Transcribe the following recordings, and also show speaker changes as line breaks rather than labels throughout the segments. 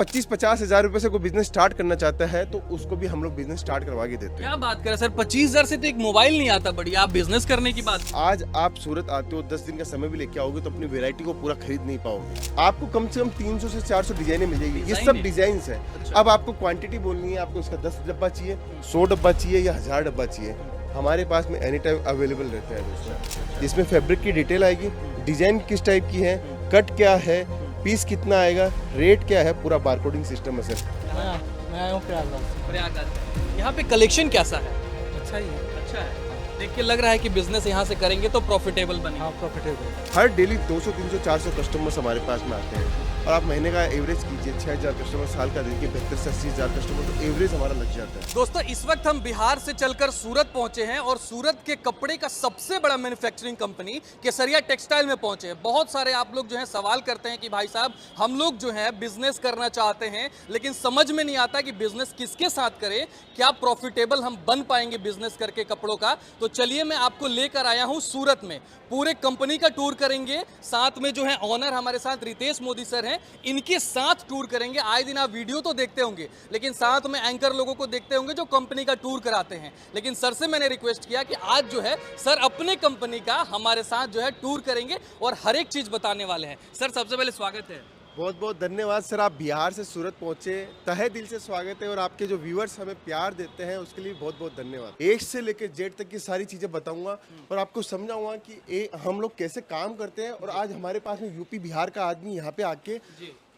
25-50 हज़ार रुपए से कोई बिजनेस स्टार्ट करना चाहता है तो उसको भी हम लोग बिजनेस स्टार्ट करवा के देते हैं।
क्या बात करें सर, 25,000 से तो एक मोबाइल नहीं आता बढ़िया, आप बिजनेस करने की बात।
आज आप सूरत आते हो, 10 दिन का समय भी लेके आओगे तो अपनी वैरायटी को पूरा खरीद नहीं पाओगे। आपको कम से कम 300 से 400 डिजाइने मिल जाएगी। ये सब डिजाइन है। अब आपको क्वांटिटी बोलनी है, आपको इसका 10 डब्बा चाहिए, 100 डब्बा चाहिए या 1000 डब्बा चाहिए, हमारे पास में एनी टाइम अवेलेबल रहता है दोस्तों। जिसमें फैब्रिक की डिटेल आएगी, डिजाइन किस टाइप की है, कट क्या है, पीस कितना आएगा, रेट क्या है, पूरा बारकोडिंग सिस्टम है सर।
मैं आया हूँ
प्रयागराज। यहाँ पे कलेक्शन कैसा है?
अच्छा ही है।
अच्छा है, देख के लग रहा है कि बिजनेस यहाँ से करेंगे तो प्रॉफिटेबल बनेगा।
हाँ प्रॉफिटेबल।
हर डेली 200, 300, 400 कस्टमर्स हमारे पास में आते हैं और आप महीने का एवरेज कीजिए 6000 कस्टमर, साल का देखिए 72 से 80,000 कस्टमर, तो एवरेज हमारा लग जाता है।
दोस्तों इस वक्त हम बिहार से चलकर सूरत पहुंचे हैं और सूरत के कपड़े का सबसे बड़ा मैन्युफैक्चरिंग कंपनी केसरिया टेक्सटाइल में पहुंचे हैं। बहुत सारे आप लोग जो हैं सवाल करते हैं कि भाई साहब हम लोग जो है बिजनेस करना चाहते हैं लेकिन समझ में नहीं आता कि बिजनेस किसके साथ करें, क्या प्रॉफिटेबल हम बन पाएंगे बिजनेस करके कपड़ों का। तो चलिए मैं आपको लेकर आया हूं सूरत में, पूरे कंपनी का टूर करेंगे, साथ में जो है ऑनर हमारे साथ रितेश मोदी सर हैं, इनके साथ टूर करेंगे। आए दिन आप वीडियो तो देखते होंगे लेकिन साथ में एंकर लोगों को देखते होंगे जो कंपनी का टूर कराते हैं, लेकिन सर से मैंने रिक्वेस्ट किया कि आज जो है सर अपने कंपनी का हमारे साथ जो है टूर करेंगे और हर एक चीज बताने वाले हैं। सर सबसे पहले स्वागत है।
बहुत बहुत धन्यवाद सर, आप बिहार से सूरत पहुंचे, तहे दिल से स्वागत है और आपके जो व्यूअर्स हमें प्यार देते हैं उसके लिए बहुत बहुत धन्यवाद। ए से लेकर जेड तक की सारी चीजें बताऊंगा और आपको समझाऊंगा कि हम लोग कैसे काम करते हैं और आज हमारे पास में यूपी बिहार का आदमी यहाँ पे आके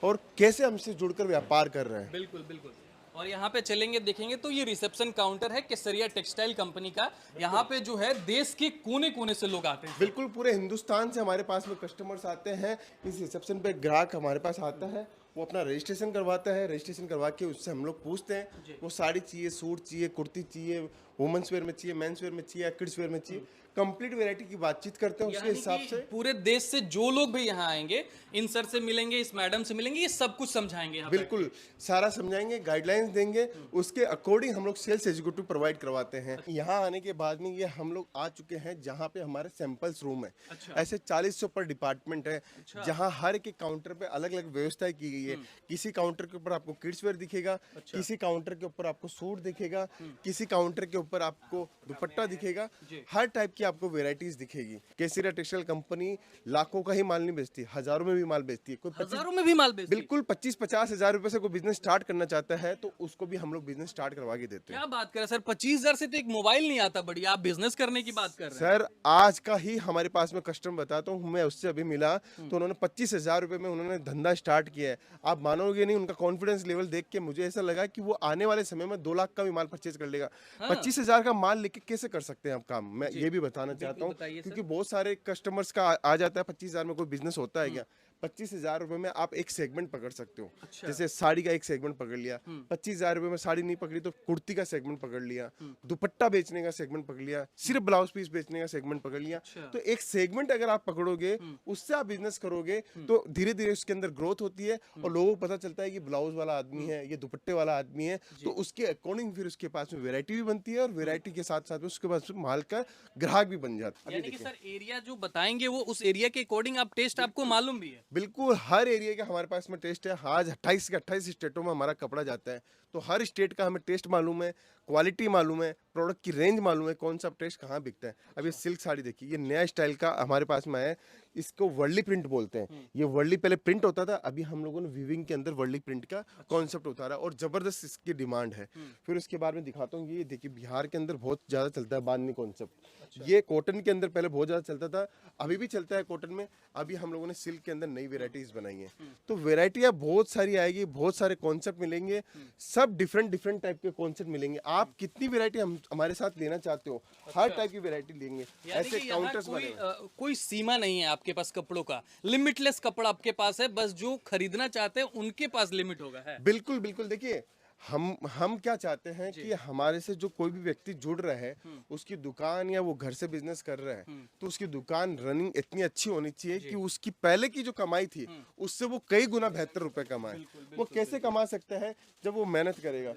और कैसे हमसे जुड़कर व्यापार कर रहे हैं।
बिल्कुल बिल्कुल। और यहाँ पे चलेंगे देखेंगे तो ये रिसेप्शन काउंटर है केसरिया टेक्सटाइल कंपनी का। यहाँ पे जो है देश के कोने कोने से लोग आते हैं।
बिल्कुल पूरे हिंदुस्तान से हमारे पास में कस्टमर्स आते हैं। इस रिसेप्शन पे ग्राहक हमारे पास आता है, वो अपना रजिस्ट्रेशन करवाता है, रजिस्ट्रेशन करवा के उससे हम लोग पूछते हैं वो साड़ी चाहिए, सूट चाहिए, कुर्ती चाहिए, वुमेन्स वेयर में चाहिए, मेंस वेयर में चाहिए या किड्स वेयर में चाहिए, कंप्लीट वैरायटी की बातचीत करते हैं उसके हिसाब से।
पूरे देश से जो लोग भी यहाँ आएंगे इन सर से मिलेंगे, इस मैडम से मिलेंगे, ये सब कुछ समझाएंगे यहाँ पे।
बिल्कुल सारा समझाएंगे, गाइडलाइंस देंगे, उसके अकॉर्डिंग हम लोग सेल्स एग्जीक्यूटिव प्रोवाइड करवाते हैं। यहाँ आने के बाद में ये हम लोग आ चुके हैं जहाँ पे हमारे सैंपल्स रूम है।
अच्छा।
ऐसे 40 से ऊपर डिपार्टमेंट है। अच्छा। जहाँ हर एक काउंटर पे अलग अलग व्यवस्थाएं की गई है। किसी काउंटर के ऊपर आपको किड्स वेयर दिखेगा। अच्छा। किसी काउंटर के ऊपर आपको सूट दिखेगा, किसी काउंटर के ऊपर आपको दुपट्टा दिखेगा, हर टाइप की आपको वेराइटीज दिखेगी। केसरिया टेक्सटाइल कंपनी लाखों का ही माल नहीं बेचती, हजारों में भी माल बेचती है। कोई
हजारों में भी माल बेचती है?
बिल्कुल 25-50 हज़ार रुपए से कोई बिजनेस स्टार्ट करना चाहता है तो उसको भी हम लोग बिजनेस स्टार्ट करवा के देते हैं।
क्या बात करें सर, 25,000 से तो एक मोबाइल नहीं आता बढ़िया, आप बिजनेस करने की बात कर रहे हैं।
सर आज का ही हमारे पास में कस्टमर बताता हूँ, मैं उससे अभी मिला तो उन्होंने 25,000 रुपए में उन्होंने धंधा स्टार्ट किया है। आप मानोगे नहीं, उनका कॉन्फिडेंस लेवल देख के मुझे ऐसा लगा कि वो आने वाले समय में 2 लाख का भी माल परचेज कर लेगा। 25,000 का माल लेके कैसे कर सकते हैं आप काम, मैं ये भी बताना चाहता हूँ क्योंकि बहुत सारे कस्टमर्स का आ जाता है 25,000 में कोई बिजनेस होता है क्या। 25,000 रुपए में आप एक सेगमेंट पकड़ सकते हो। अच्छा। जैसे साड़ी का एक सेगमेंट पकड़ लिया, 25,000 रुपए में साड़ी नहीं पकड़ी तो कुर्ती का सेगमेंट पकड़ लिया, दुपट्टा बेचने का सेगमेंट पकड़ लिया, सिर्फ ब्लाउज पीस बेचने का सेगमेंट पकड़ लिया। अच्छा। तो एक सेगमेंट अगर आप पकड़ोगे उससे आप बिजनेस करोगे तो धीरे धीरे उसके अंदर ग्रोथ होती है और लोगों को पता चलता है कि ब्लाउज वाला आदमी है, ये दुपट्टे वाला आदमी है, तो उसके अकॉर्डिंग फिर उसके पास में वेरायटी भी बनती है और वेरायटी के साथ साथ में उसके पास माल का ग्राहक भी बन जाता है।
यानी कि सर एरिया जो बताएंगे वो उस एरिया के अकॉर्डिंग आप टेस्ट आपको मालूम भी है?
बिल्कुल हर एरिया का हमारे पास में टेस्ट है। आज 28 के 28 स्टेटों में हमारा कपड़ा जाता है तो हर स्टेट का हमें टेस्ट मालूम है, क्वालिटी मालूम है, प्रोडक्ट की रेंज मालूम है, कौन सा टेस्ट कहाँ बिकता है। अब ये सिल्क साड़ी देखिए, ये नया स्टाइल का हमारे पास में है, इसको वर्ली प्रिंट बोलते हैं। ये वर्ली पहले प्रिंट होता था, अभी हम लोगों ने वीविंग के अंदर वर्ली प्रिंट का कॉन्सेप्ट उतारा और जबरदस्त इसकी डिमांड है। फिर उसके बाद में दिखाता हूँ, ये देखिए बिहार के अंदर बहुत ज्यादा चलता है बांधनी कॉन्सेप्ट। ये कॉटन के अंदर पहले बहुत ज्यादा चलता था, अभी भी चलता है कॉटन में। अभी हम लोगों ने सिल्क के अंदर नई वेराइटीज बनाई है, तो वेराइटियां बहुत सारी आएगी, बहुत सारे कॉन्सेप्ट मिलेंगे, सब डिफरेंट डिफरेंट टाइप के कॉन्सेप्ट मिलेंगे। आप कितनी वेराइटी हम हमारे साथ लेना चाहते हो, हर टाइप की वेराइटी लेंगे। ऐसे काउंटर्स बने
कोई सीमा नहीं है आपके पास कपड़ों का, लिमिटलेस कपड़ा आपके पास है, बस जो खरीदना चाहते हैं उनके पास लिमिट होगा है।
बिल्कुल बिल्कुल। देखिए हम क्या चाहते हैं कि हमारे से जो कोई भी व्यक्ति जुड़ रहा है, उसकी दुकान या वो घर से बिजनेस कर रहा है तो उसकी दुकान रनिंग इतनी अच्छी होनी चाहिए कि उसकी पहले की जो कमाई थी उससे वो कई गुना बेहतर रुपए कमाए। वो कैसे कमा सकता है, जब वो मेहनत करेगा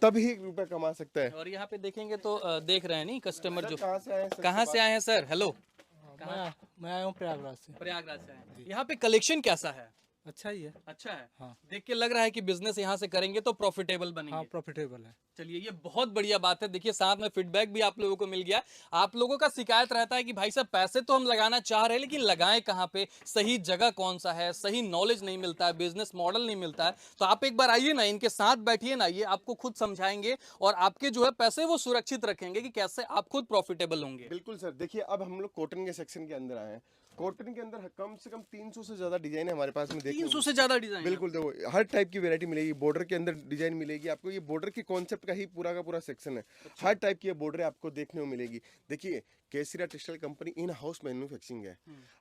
तभी रुपए कमा सकता है।
और यहाँ पे देखेंगे तो देख रहे हैं नहीं कस्टमर जो
कहाँ से आए
हैं सर? हेलो,
मैं आया हूँ प्रयागराज से।
प्रयागराज से आए हैं। यहाँ पे कलेक्शन कैसा है?
अच्छा ही है।
अच्छा है।
हाँ।
देख के लग रहा है कि बिजनेस यहाँ से करेंगे तो प्रॉफिटेबल
हाँ,
बनेंगे।
प्रॉफिटेबल है।
चलिए, ये बहुत बढ़िया बात है। देखिए, साथ में फीडबैक भी आप लोगों को मिल गया। आप लोगों का शिकायत रहता है कि भाई साहब पैसे तो हम लगाना चाह रहे हैं, लेकिन लगाएं कहाँ पे, सही जगह कौन सा है, सही नॉलेज नहीं मिलता है, बिजनेस मॉडल नहीं मिलता है। तो आप एक बार आइए ना, इनके साथ बैठिए ना, ये आपको खुद समझाएंगे और आपके जो है पैसे वो सुरक्षित रखेंगे कि कैसे आप खुद प्रॉफिटेबल होंगे।
बिल्कुल सर, देखिए अब हम लोग कॉटन के सेक्शन के अंदर आए हैं। कॉटन के अंदर कम से कम 300 से ज्यादा डिजाइन है हमारे पास में। देखिए
300 से ज्यादा डिजाइन।
बिल्कुल, देखो हर टाइप की वैरायटी मिलेगी। बॉर्डर के अंदर डिजाइन मिलेगी आपको। ये बॉर्डर के कॉन्सेप्ट का ही पूरा का पूरा सेक्शन है। हर टाइप की बॉर्डर आपको देखने को मिलेगी। देखिए, Kesariya textile company in house manufacturing है।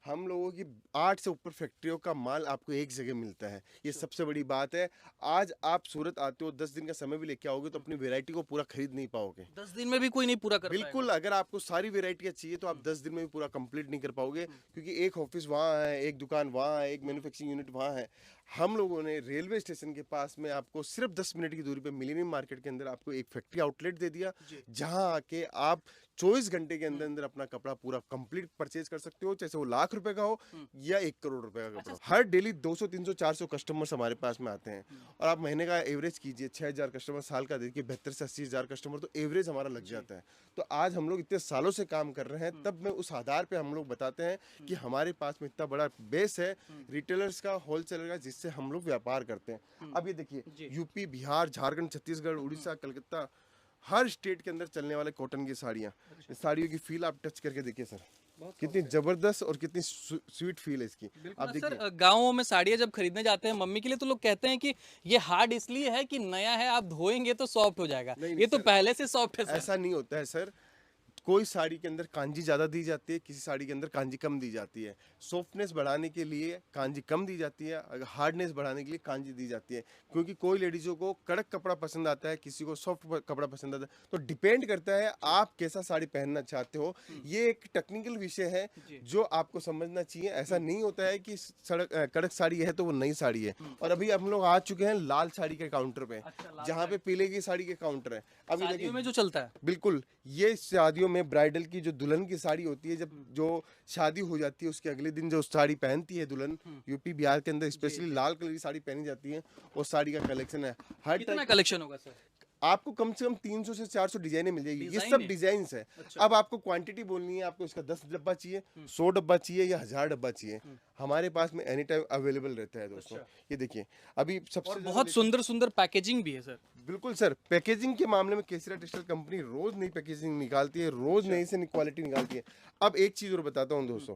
हम लोगों की 8 से ऊपर फैक्ट्रियों का माल आपको एक जगह मिलता है। ये सबसे बड़ी बात है। आज आप सूरत आते हो, 10 दिन का समय भी लेके आओगे तो अपनी वैरायटी को पूरा खरीद नहीं पाओगे।
10 दिन में भी कोई नहीं पूरा कर
बिल्कुल, अगर आपको सारी वैरायटियां चाहिए तो आप 10 दिन में भी पूरा कंप्लीट नहीं कर पाओगे, क्योंकि एक ऑफिस वहाँ है, एक दुकान वहाँ है, एक मैन्युफैक्चरिंग यूनिट वहाँ है। हम लोगों ने रेलवे स्टेशन के पास में आपको सिर्फ 10 मिनट की दूरी पे मिलेनियम मार्केट के अंदर आपको एक फैक्ट्री आउटलेट दे दिया, जहां आके आप 24 घंटे के अंदर अंदर अपना कपड़ा पूरा कंप्लीट परचेज कर सकते हो, चाहे वो लाख रुपए का हो या 1 करोड़ रुपए का कपड़ा। हर डेली 200 300 400 कस्टमर्स हमारे पास में आते हैं। और आप महीने का एवरेज कीजिए, 6000 कस्टमर, साल का देखिए 72 से 80 हजार कस्टमर, तो एवरेज हमारा लग जाता है। तो आज हम लोग इतने सालों से काम कर रहे हैं, तब में उस आधार पे हम लोग बताते हैं कि हमारे पास में इतना बड़ा बेस है रिटेलर्स का, होलसेलर का, जिससे हम लोग व्यापार करते हैं। अब ये देखिए, यूपी, बिहार, झारखंड, छत्तीसगढ़, उड़ीसा, कलकत्ता, हर स्टेट के अंदर चलने वाले कॉटन की साड़ियाँ। इस साड़ियों की फील आप टच करके देखिए सर, कितनी जबरदस्त और कितनी स्वीट फील है इसकी। आप देखिए,
सर, गाँवों में साड़ियाँ जब खरीदने जाते हैं मम्मी के लिए, तो लोग कहते हैं कि ये हार्ड इसलिए है कि नया है, आप धोएंगे तो सॉफ्ट हो जाएगा। ये तो पहले से सॉफ्ट है सर।
ऐसा नहीं होता है सर। कोई साड़ी के अंदर कांजी ज़्यादा दी जाती है, किसी साड़ी के अंदर कांजी कम दी जाती है। सॉफ्टनेस बढ़ाने के लिए कांजी कम दी जाती है, अगर हार्डनेस बढ़ाने के लिए कांजी दी जाती है। क्योंकि कोई लेडीज़ों को कड़क कपड़ा पसंद आता है, किसी को सॉफ्ट कपड़ा पसंद आता है। तो डिपेंड करता है आप कैसा साड़ी पहनना चाहते हो। ये एक टेक्निकल विषय है जो आपको समझना चाहिए। ऐसा नहीं होता है कि कड़क साड़ी है तो वो नई साड़ी है। और अभी हम लोग आ चुके हैं लाल साड़ी के काउंटर पे, जहाँ पे पीले की साड़ी के काउंटर है। अभी
शादियों में जो चलता है।
बिल्कुल, ये शादियों में ब्राइडल की जो दुल्हन की साड़ी होती है, जब जो शादी हो जाती है उसके अगले दिन जो साड़ी पहनती है दुल्हन, यूपी बिहार के अंदर स्पेशली लाल कलर की साड़ी पहनी जाती है। वो साड़ी का कलेक्शन है। हर
कितना
टाइप
कलेक्शन होगा सर?
आपको कम से कम 300 से 400 डिजाइनें मिल जाएगी। ये
डिजाइनें?
सब डिजाइन है। अब आपको क्वांटिटी बोलनी है, आपको इसका 10 डब्बा चाहिए, 100 डब्बा चाहिए या 1000 डब्बा चाहिए, हमारे पास में एनी टाइम अवेलेबल रहता है दोस्तों। ये देखिए, अभी सबसे
और
ज्यादा
बहुत सुंदर सुंदर पैकेजिंग भी है सर।
बिल्कुल सर, पैकेजिंग के मामले में केसरिया टेक्सटाइल कंपनी रोज नई पैकेजिंग निकालती है, रोज नई से नई क्वालिटी निकालती है। अब एक चीज और बताता हूँ दोस्तों,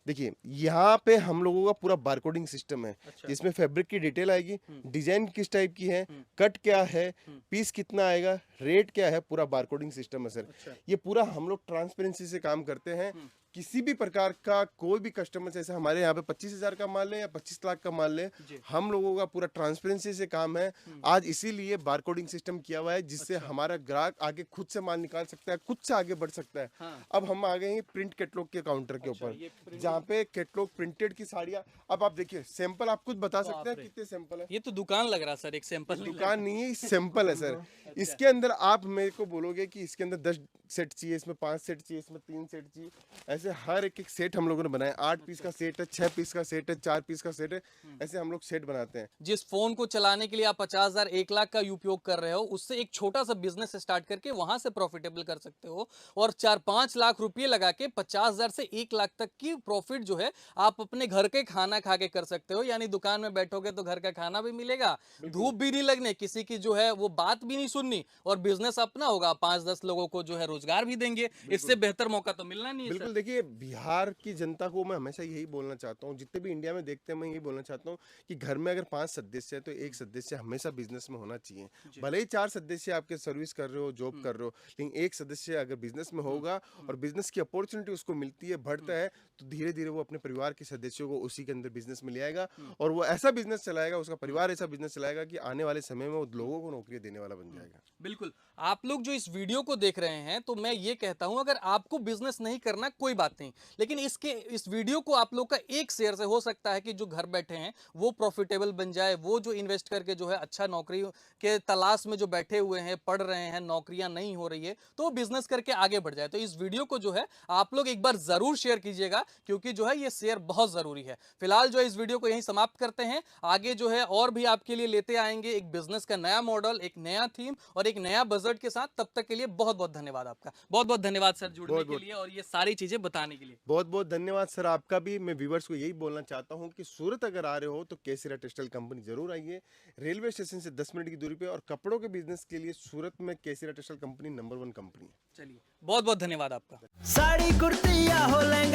देखिए यहाँ पे हम लोगों का पूरा बारकोडिंग सिस्टम है, जिसमें फैब्रिक की डिटेल आएगी, डिजाइन किस टाइप की है, कट क्या है, पीस कितना आएगा, रेट क्या है, पूरा बारकोडिंग सिस्टम है सर। ये पूरा हम लोग ट्रांसपेरेंसी से काम करते हैं। किसी भी प्रकार का कोई भी कस्टमर, जैसे हमारे यहाँ पे 25,000 का माल ले या 25 लाख का माल ले, हम लोगों का पूरा ट्रांसपेरेंसी से काम है। आज इसीलिए बारकोडिंग सिस्टम किया हुआ है, जिससे हमारा ग्राहक आगे खुद से माल निकाल सकता है, खुद से आगे बढ़ सकता है। अब हम आ गए हैं प्रिंट कैटलॉग के काउंटर के ऊपर, जहाँ पे कैटलॉग प्रिंटेड की साड़ियाँ। अब आप देखिए, सैंपल आप खुद बता सकते हैं कितने सैंपल है।
ये तो दुकान लग रहा सर, एक सैंपल
दुकान नहीं है, सैंपल है सर। इसके अंदर आप मेरे को बोलोगे कि इसके अंदर 10 सेट चाहिए, इसमें 5 सेट चाहिए, इसमें 3 सेट चाहिए, ऐसे हर एक सेट हम लोगों ने बनाया। 8 पीस का सेट है, 6 पीस का सेट है, 4 पीस का सेट है, ऐसे हम लोग सेट बनाते हैं।
जिस फोन को चलाने के लिए आप 50,000 1 लाख का उपयोग कर रहे हो, उससे एक छोटा सा बिजनेस स्टार्ट करके वहां से प्रॉफिटेबल कर सकते हो। और 4-5 लाख रुपए लगा के 50,000 से 1 लाख तक की प्रॉफिट जो है आप अपने घर के खाना खा के कर सकते हो। यानी दुकान में बैठोगे तो घर का खाना भी मिलेगा, धूप भी नहीं लगने, किसी की जो है वो बात भी नहीं सुननी, और बिजनेस अपना होगा। 5-10 लोगों को जो है रोजगार भी देंगे। इससे बेहतर मौका तो मिलना नहीं है।
बिल्कुल, देखिए बिहार की जनता को मैं हमेशा यही बोलना चाहता हूँ, जितने भी इंडिया में देखते हैं मैं यही बोलना चाहता हूँ कि घर में अगर 5 सदस्य है तो एक सदस्य हमेशा बिजनेस में होना चाहिए। भले ही 4 सदस्य आपके सर्विस कर रहे हो, जॉब कर रहे हो, लेकिन एक सदस्य अगर बिजनेस में होगा और बिजनेस की अपॉर्चुनिटी उसको मिलती है, बढ़ता है, तो धीरे धीरे वो अपने परिवार के सदस्यों को उसी के अंदर बिजनेस में ले आएगा और वो ऐसा बिजनेस चलाएगा, उसका परिवार ऐसा बिजनेस चलाएगा कि आने वाले समय में वो लोगों को नौकरी देने वाला बन जाएगा।
बिल्कुल, आप लोग जो इस वीडियो को देख रहे हैं, तो मैं ये कहता हूं, अगर आपको बिजनेस नहीं करना कोई बात नहीं, लेकिन इस वीडियो को आप लोग का एक शेयर से हो सकता है कि जो घर बैठे हैं वो प्रॉफिटेबल बन जाए, वो जो इन्वेस्ट करके जो है अच्छा नौकरी के तलाश में जो बैठे हुए हैं, पढ़ रहे हैं, नौकरियां नहीं हो रही है, तो वो बिजनेस करके आगे बढ़ जाए। तो इस वीडियो को जो है आप लोग एक बार जरूर शेयर कीजिएगा, क्योंकि जो है ये शेयर बहुत जरूरी है। फिलहाल जो है इस वीडियो को यहीं समाप्त करते हैं, आगे जो है और भी आपके लिए लेते आएंगे एक बिजनेस का नया मॉडल, एक नया थीम और एक नया बजट के साथ। तब तक के लिए बहुत बहुत धन्यवाद आपका। बहुत बहुत धन्यवाद सर जुड़ने के लिए और ये सारी चीजें बताने के लिए।
बहुत बहुत धन्यवाद सर आपका भी। मैं व्यूवर्स को यही बोलना चाहता हूं कि सूरत अगर आ रहे हो तो केसरिया टेक्सटाइल कंपनी जरूर आइए। रेलवे स्टेशन से 10 मिनट की दूरी पे, और कपड़ों के बिजनेस के लिए सूरत में केसरिया टेक्सटाइल कंपनी नंबर 1 कंपनी है।
चलिए बहुत बहुत धन्यवाद आपका।
साड़ी कुर्ती या हो लहंगा